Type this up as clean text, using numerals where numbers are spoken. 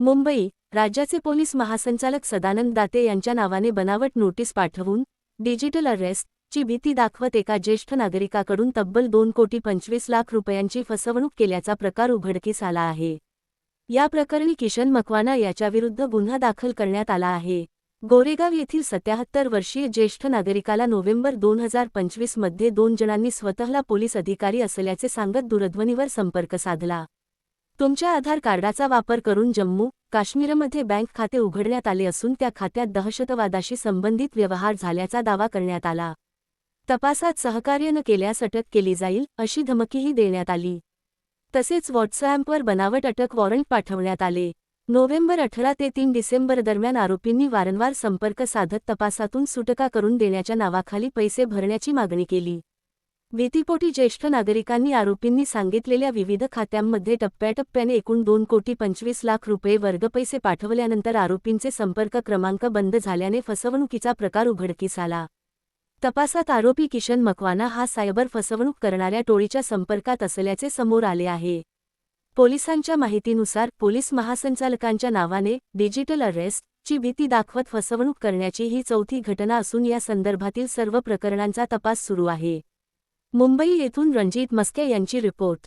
मुंबई, राज्याचे पोलीस महासंचालक सदानंद दाते यांच्या नावाने बनावट नोटीस पाठवून डिजिटल अरेस्टची भीती दाखवत एका ज्येष्ठ नागरिकाकडून तब्बल 2,25,00,000 रुपयांची फसवणूक केल्याचा प्रकार उघडकीस आला आहे। या प्रकरणी किशन मकवाना याच्याविरुद्ध गुन्हा दाखल करण्यात आला आहे। गोरेगाव येथील 77 वर्षीय ज्येष्ठ नागरिकाला नोव्हेंबर 2025 मध्ये 2 जणांनी स्वतःला पोलीस अधिकारी असल्याचे सांगत दूरध्वनीवर संपर्क साधला। तुमच्या आधार कार्डाचा वापर करून जम्मू काश्मीरमध्ये बँक खाते उघडण्यात आले असून त्या खात्यात दहशतवादाशी संबंधित व्यवहार झाल्याचा दावा करण्यात आला। तपासात सहकार्य न केल्यास अटक केली जाईल अशी धमकीही देण्यात आली। तसेच व्हॉट्सॲपवर बनावट अटक वॉरंट पाठवण्यात आले। नोव्हेंबर 18 ते 3 डिसेंबर दरम्यान आरोपींनी वारंवार संपर्क साधत तपासातून सुटका करून देण्याच्या नावाखाली पैसे भरण्याची मागणी केली। भीतीपोटी ज्येष्ठ नागरिकांनी आरोपींनी सांगितलेल्या विविध खात्यांमध्ये टप्प्याटप्प्याने एकूण 2,25,00,000 रुपये वर्ग पैसे पाठवल्यानंतर आरोपींचे संपर्क क्रमांक बंद झाल्याने फसवणुकीचा प्रकार उघडकीस आला। तपासात आरोपी किशन मकवाना हा सायबर फसवणूक करणाऱ्या टोळीच्या संपर्कात असल्याचे समोर आले आहे। पोलिसांच्या माहितीनुसार पोलीस महासंचालकांच्या नावाने डिजिटल अरेस्टची भीती दाखवत फसवणूक करण्याची ही चौथी घटना असून या संदर्भातील सर्व प्रकरणांचा तपास सुरू आहे। मुंबई येथून रणजित मस्के यांची रिपोर्ट।